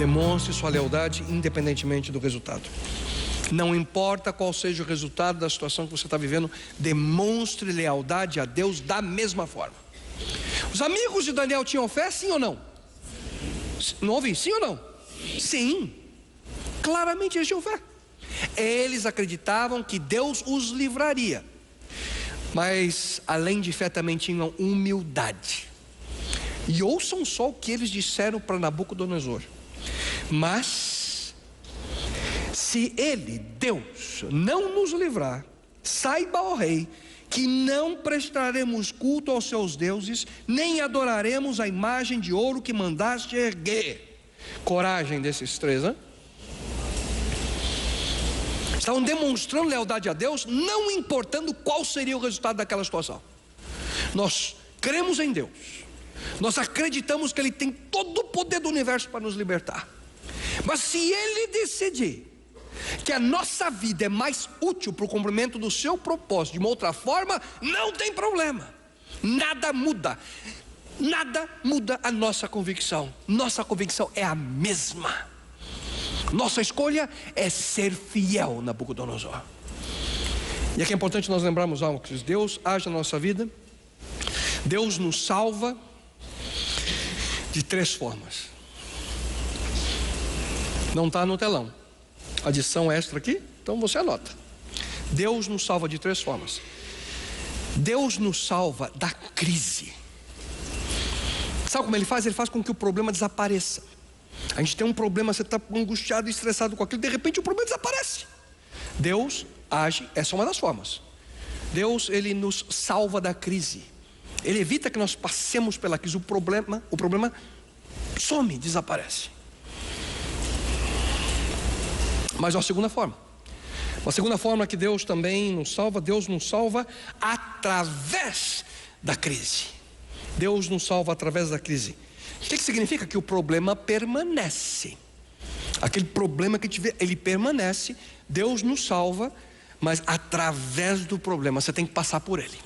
Demonstre sua lealdade independentemente do resultado. Não importa qual seja o resultado da situação que você está vivendo, demonstre lealdade a Deus da mesma forma. Os amigos de Daniel tinham fé, sim ou não? Não ouvi, sim ou não? Sim, claramente eles tinham fé. Eles acreditavam que Deus os livraria. Mas além de fé também tinham humildade. E ouçam só o que eles disseram para Nabucodonosor: mas se ele, Deus, não nos livrar, saiba, ó rei, que não prestaremos culto aos seus deuses, nem adoraremos a imagem de ouro que mandaste erguer. Coragem desses três, hein? Estavam demonstrando lealdade a Deus, não importando qual seria o resultado daquela situação. Nós cremos em Deus, nós acreditamos que Ele tem todo o poder do universo para nos libertar. Mas se Ele decidir que a nossa vida é mais útil para o cumprimento do seu propósito de uma outra forma, não tem problema. Nada muda a nossa convicção. Nossa convicção é a mesma. Nossa escolha é ser fiel, Nabucodonosor. E aqui é importante nós lembrarmos algo: que Deus age na nossa vida, Deus nos salva de três formas. Não está no telão, adição extra aqui, então você anota. Deus nos salva de três formas. Deus nos salva da crise. Sabe como Ele faz? Ele faz com que o problema desapareça. A gente tem um problema, você está angustiado e estressado com aquilo, de repente o problema desaparece. Deus age, essa é uma das formas. Deus, Ele nos salva da crise. Ele evita que nós passemos pela crise. O problema some, desaparece. Mas a segunda forma que Deus também nos salva, Deus nos salva através da crise. Deus nos salva através da crise. O que significa? Que o problema permanece. Aquele problema que tiver, ele permanece. Deus nos salva, mas através do problema. Você tem que passar por ele.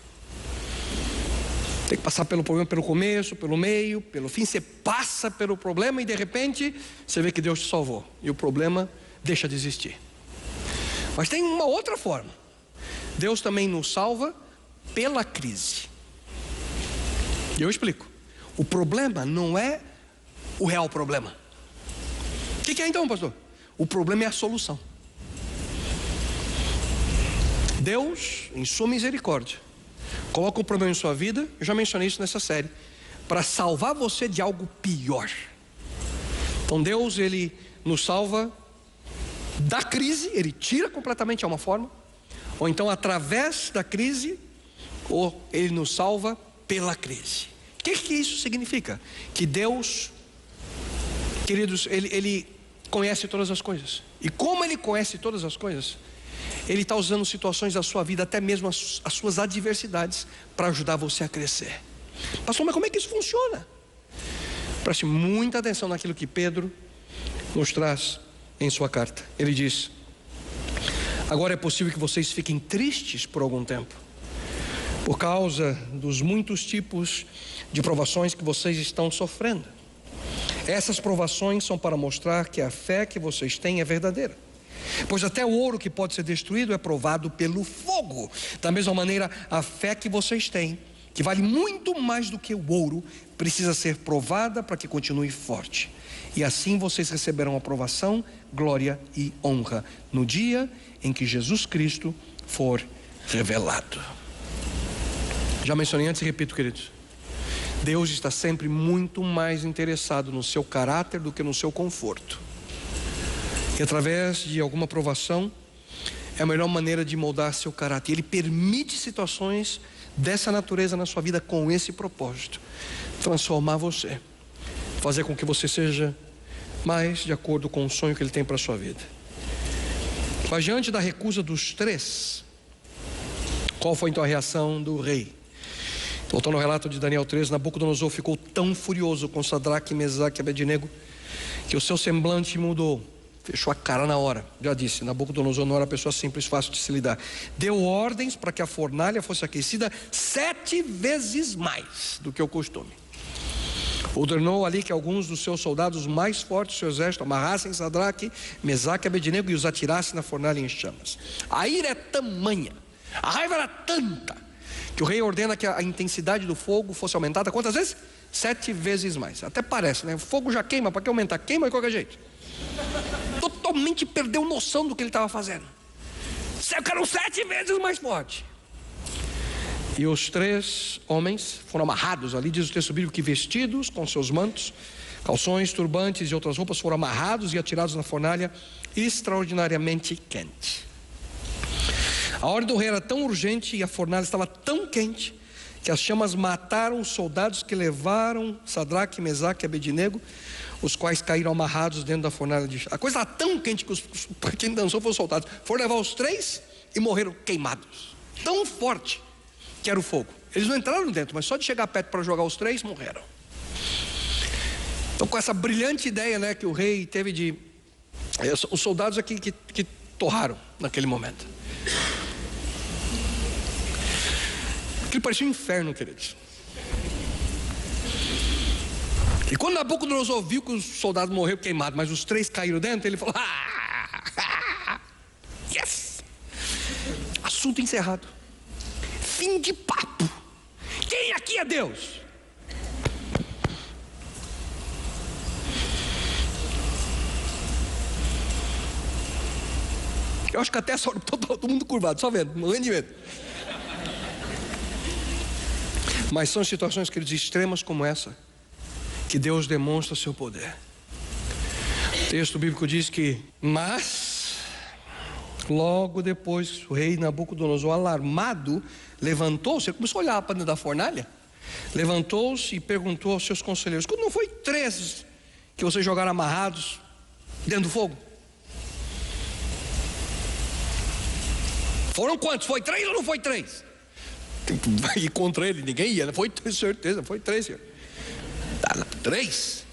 Tem que passar pelo problema, pelo começo, pelo meio, pelo fim. Você passa pelo problema e de repente você vê que Deus te salvou e o problema deixa de existir. Mas tem uma outra forma. Deus também nos salva pela crise. E eu explico. O problema não é o real problema. O que é então, pastor? O problema é a solução. Deus, em sua misericórdia, coloca um problema em sua vida. Eu já mencionei isso nessa série, para salvar você de algo pior. Então Deus, Ele nos salva da crise. Ele tira completamente a uma forma, ou então através da crise, ou Ele nos salva pela crise. O que isso significa? Que Deus, queridos, Ele conhece todas as coisas. E como Ele conhece todas as coisas, Ele está usando situações da sua vida, até mesmo as suas adversidades, para ajudar você a crescer. Pastor, mas como é que isso funciona? Preste muita atenção naquilo que Pedro nos traz em sua carta. Ele diz: agora é possível que vocês fiquem tristes por algum tempo, por causa dos muitos tipos de provações que vocês estão sofrendo. Essas provações são para mostrar que a fé que vocês têm é verdadeira. Pois até o ouro que pode ser destruído é provado pelo fogo. Da mesma maneira, a fé que vocês têm, que vale muito mais do que o ouro, precisa ser provada para que continue forte. E assim vocês receberão aprovação, glória e honra no dia em que Jesus Cristo for revelado. Já mencionei antes e repito, queridos: Deus está sempre muito mais interessado no seu caráter do que no seu conforto. E através de alguma provação é a melhor maneira de moldar seu caráter. Ele permite situações dessa natureza na sua vida com esse propósito: transformar você, fazer com que você seja mais de acordo com o sonho que Ele tem para a sua vida. Mas diante da recusa dos três, qual foi então a reação do rei? Voltando ao relato de Daniel 13, Nabucodonosor ficou tão furioso com Sadraque, Mesaque e Abednego que o seu semblante mudou, fechou a cara na hora. Já disse, Nabucodonosor não era uma pessoa simples, fácil de se lidar. Deu ordens para que a fornalha fosse aquecida 7 vezes mais do que o costume. Ordenou ali que alguns dos seus soldados mais fortes do seu exército amarrassem Sadraque, Mesaque e Abednego e os atirassem na fornalha em chamas. A ira é tamanha, a raiva era tanta, que o rei ordena que a intensidade do fogo fosse aumentada. Quantas vezes? 7 vezes mais. Até parece, né? O fogo já queima, para que aumentar? Queima de qualquer jeito. Totalmente perdeu noção do que ele estava fazendo. Ficaram 7 vezes mais forte. E os 3 homens foram amarrados ali, diz o texto bíblico, que vestidos com seus mantos, calções, turbantes e outras roupas, foram amarrados e atirados na fornalha extraordinariamente quente. A ordem do rei era tão urgente e a fornalha estava tão quente que as chamas mataram os soldados que levaram Sadraque, Mesaque e Abednego, os quais caíram amarrados dentro da fornalha de chama. A coisa estava tão quente que quem dançou foram os soldados. Foram levar os 3 e morreram queimados. Tão forte que era o fogo. Eles não entraram dentro, mas só de chegar perto para jogar os 3, morreram. Então, com essa brilhante ideia, né, que o rei teve de... os soldados aqui que torraram naquele momento. Aquilo parecia um inferno, queridos. E quando Nabucodonosor viu que os soldados morreram queimados, mas os 3 caíram dentro, ele falou: yes! Assunto encerrado. Fim de papo. Quem aqui é Deus? Eu acho que até essa hora todo mundo curvado, só vendo, morrendo de medo. Mas são situações, queridos, extremas como essa que Deus demonstra seu poder. O texto bíblico diz que, mas logo depois o rei Nabucodonosor, alarmado, levantou-se, ele começou a olhar para dentro da fornalha, levantou-se e perguntou aos seus conselheiros: quando não foi 3 que vocês jogaram amarrados dentro do fogo? Foram quantos? Foi 3 ou não foi 3? Vai ir contra ele, ninguém ia, foi certeza, foi 3, senhor. 3.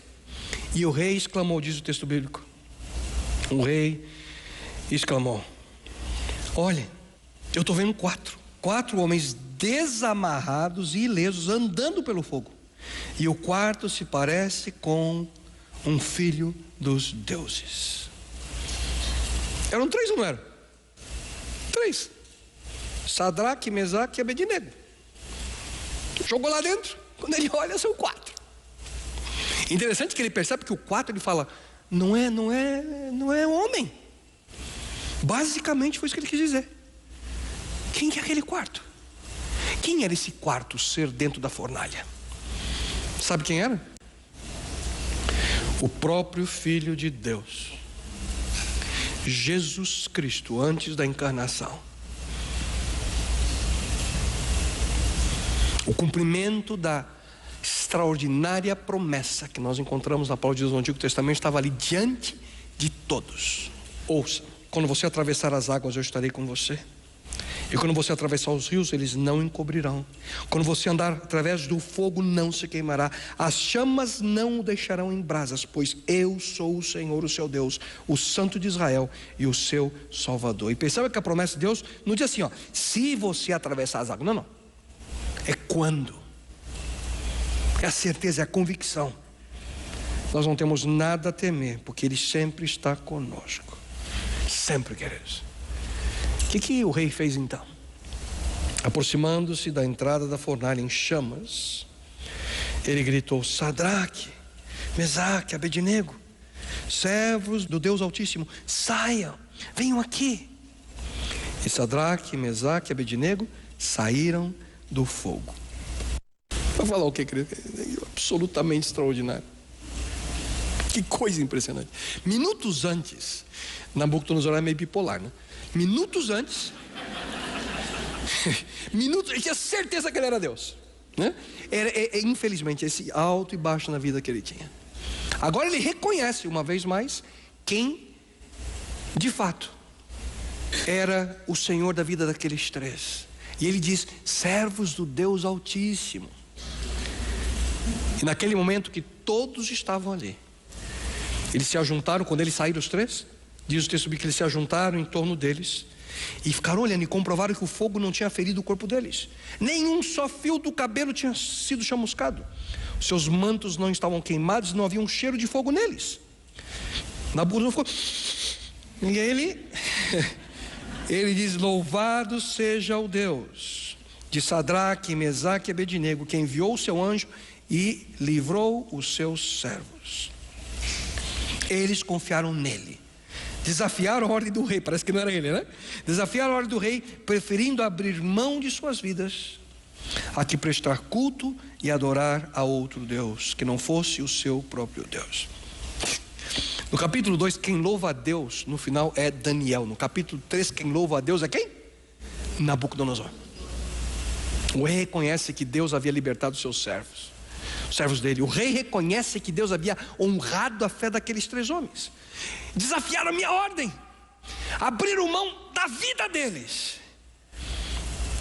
E o rei exclamou, diz o texto bíblico. O rei exclamou: olhem, eu estou vendo 4 homens desamarrados e ilesos andando pelo fogo, e o 4º se parece com um filho dos deuses. Eram 3 ou não eram? 3. Sadraque, Mesaque e Abednego. Jogou lá dentro. Quando ele olha, são 4. Interessante que ele percebe que o 4, ele fala: não é homem. Basicamente foi isso que ele quis dizer. Quem é aquele 4? Quem era esse 4º ser dentro da fornalha? Sabe quem era? O próprio Filho de Deus, Jesus Cristo, antes da encarnação. O cumprimento da extraordinária promessa que nós encontramos na palavra de Deus no Antigo Testamento estava ali diante de todos. Ouça: quando você atravessar as águas, eu estarei com você. E quando você atravessar os rios, eles não encobrirão. Quando você andar através do fogo, não se queimará. As chamas não o deixarão em brasas, pois eu sou o Senhor, o seu Deus, o Santo de Israel e o seu Salvador. E perceba que a promessa de Deus não diz assim, ó, se você atravessar as águas. Não. É quando. É a certeza, é a convicção. Nós não temos nada a temer, porque Ele sempre está conosco. Sempre, queridos. O que o rei fez então? Aproximando-se da entrada da fornalha em chamas, ele gritou: Sadraque, Mesaque, Abednego, servos do Deus Altíssimo, saiam, venham aqui. E Sadraque, Mesaque e Abednego saíram do fogo. Vou falar o que, querido? Absolutamente extraordinário. Que coisa impressionante. Minutos antes, Nabucodonosor era meio bipolar, né? Minutos antes, ele tinha certeza que ele era Deus, né? Infelizmente, esse alto e baixo na vida que ele tinha. Agora ele reconhece uma vez mais quem de fato era o Senhor da vida daqueles 3. E ele diz: servos do Deus Altíssimo. E naquele momento que todos estavam ali, eles se ajuntaram. Quando eles saíram os 3, diz o texto bíblico que eles se ajuntaram em torno deles e ficaram olhando e comprovaram que o fogo não tinha ferido o corpo deles. Nenhum só fio do cabelo tinha sido chamuscado. seus mantos não estavam queimados, não havia um cheiro de fogo neles. Nabucodonosor ficou... E ele diz: louvado seja o Deus de Sadraque, Mesaque e Abednego, que enviou o seu anjo e livrou os seus servos. Eles confiaram nele, desafiaram a ordem do rei. Parece que não era ele, né? Desafiaram a ordem do rei, preferindo abrir mão de suas vidas a te prestar culto e adorar a outro Deus, que não fosse o seu próprio Deus. No capítulo 2, quem louva a Deus no final é Daniel. No capítulo 3, quem louva a Deus é quem? Nabucodonosor. O rei reconhece que Deus havia libertado os seus servos, os servos dele. O rei reconhece que Deus havia honrado a fé daqueles 3 homens. Desafiaram a minha ordem, abriram mão da vida deles.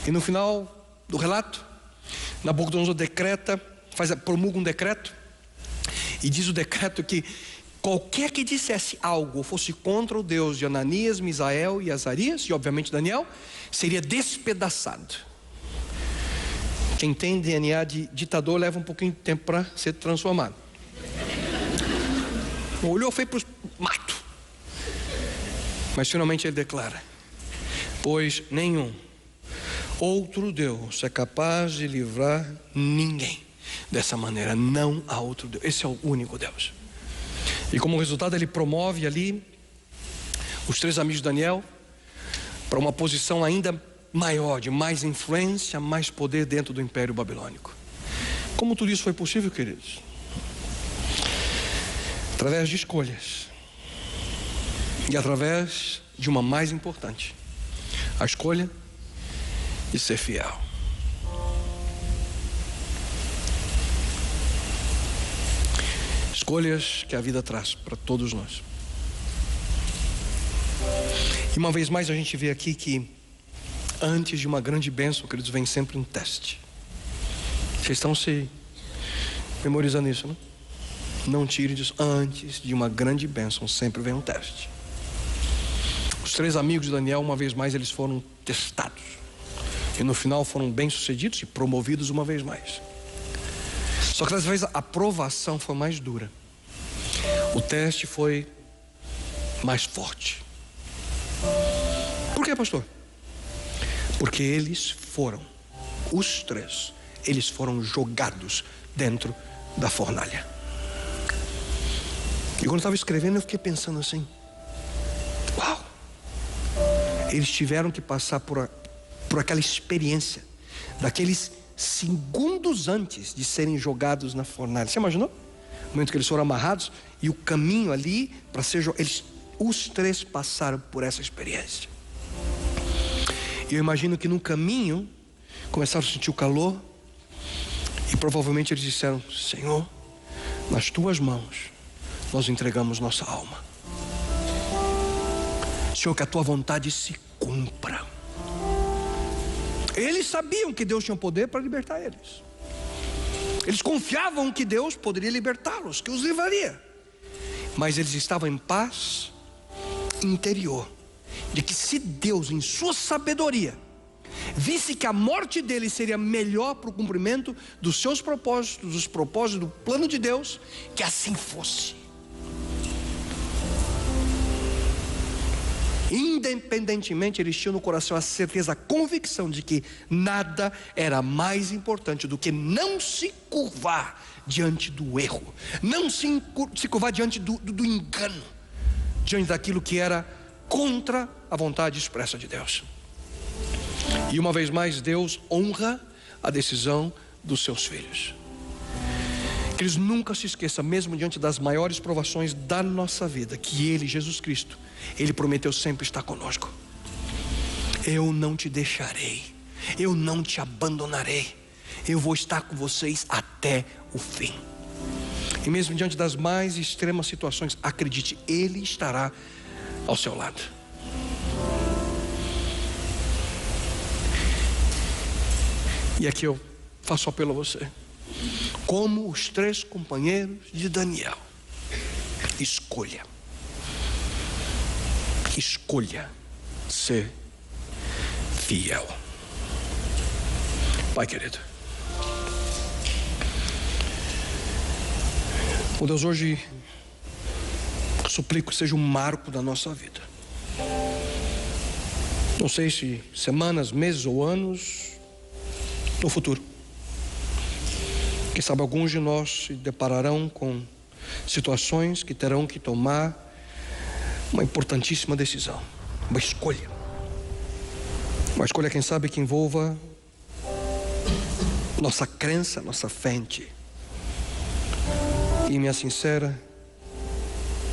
E no final do relato, Nabucodonosor promulga um decreto, e diz o decreto que qualquer que dissesse algo ou fosse contra o Deus de Ananias, Misael e Azarias, e obviamente Daniel, seria despedaçado. Quem tem DNA de ditador leva um pouquinho de tempo para ser transformado. Olhou feio para os mato. Mas finalmente ele declara: pois nenhum outro Deus é capaz de livrar ninguém dessa maneira. Não há outro Deus. Esse é o único Deus. E como resultado, ele promove ali os 3 amigos de Daniel para uma posição ainda maior, de mais influência, mais poder dentro do Império Babilônico. Como tudo isso foi possível, queridos? Através de escolhas. E através de uma mais importante: a escolha de ser fiel. Escolhas que a vida traz para todos nós. E uma vez mais a gente vê aqui que antes de uma grande bênção, queridos, vem sempre um teste. Vocês estão se memorizando isso, não? Não tire disso. Antes de uma grande bênção sempre vem um teste. Os 3 amigos de Daniel, uma vez mais, eles foram testados. E no final foram bem-sucedidos e promovidos uma vez mais. Só que dessa vez a provação foi mais dura. O teste foi mais forte. Por quê, pastor? Porque os 3, eles foram jogados dentro da fornalha. E quando eu estava escrevendo, eu fiquei pensando assim: uau! Eles tiveram que passar por aquela experiência, daqueles segundos antes de serem jogados na fornalha. Você imaginou? O momento que eles foram amarrados e o caminho ali para ser jogados. Os 3 passaram por essa experiência. E eu imagino que no caminho começaram a sentir o calor, e provavelmente eles disseram: Senhor, nas tuas mãos nós entregamos nossa alma. Senhor, que a tua vontade se cumpra. Eles sabiam que Deus tinha poder para libertar eles. Eles confiavam que Deus poderia libertá-los, que os livraria. Mas eles estavam em paz interior, de que se Deus, em sua sabedoria, visse que a morte deles seria melhor para o cumprimento dos seus propósitos, dos propósitos do plano de Deus, que assim fosse. Independentemente, eles tinham no coração a certeza, a convicção de que nada era mais importante do que não se curvar diante do erro, não se curvar diante do engano, diante daquilo que era contra a vontade expressa de Deus. E uma vez mais, Deus honra a decisão dos seus filhos. Que eles nunca se esqueçam, mesmo diante das maiores provações da nossa vida, que Ele, Jesus Cristo, Ele prometeu sempre estar conosco. Eu não te deixarei, eu não te abandonarei, eu vou estar com vocês até o fim. E mesmo diante das mais extremas situações, acredite, Ele estará ao seu lado. E aqui eu faço apelo a você. Como os 3 companheiros de Daniel, escolha ser fiel. Pai querido, Oh Deus, hoje suplico que seja um marco da nossa vida. Não sei se semanas, meses ou anos no futuro. Quem sabe alguns de nós se depararão com situações que terão que tomar uma importantíssima decisão, uma escolha. Uma escolha, quem sabe, que envolva nossa crença, nossa fé em Ti. E minha sincera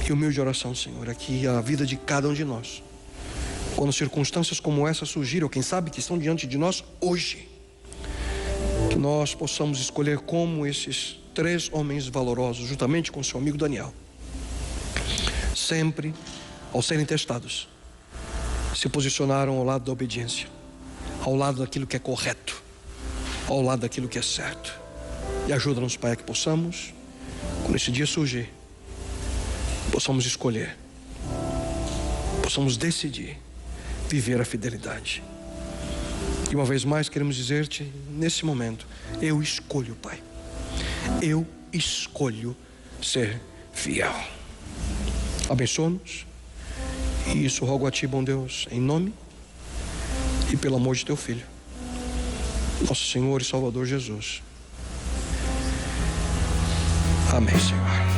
e humilde oração, Senhor, é que a vida de cada um de nós, quando circunstâncias como essa surgirem, ou quem sabe que estão diante de nós hoje, que nós possamos escolher como esses 3 homens valorosos, juntamente com seu amigo Daniel, sempre, ao serem testados, se posicionaram ao lado da obediência, ao lado daquilo que é correto, ao lado daquilo que é certo. E ajuda-nos, Pai, a que possamos, quando esse dia surgir, possamos escolher, possamos decidir viver a fidelidade. E uma vez mais queremos dizer-te, nesse momento, eu escolho, Pai, eu escolho ser fiel. Abençoa-nos, e isso rogo a Ti, bom Deus, em nome e pelo amor de Teu Filho, nosso Senhor e Salvador Jesus. Amém, Senhor.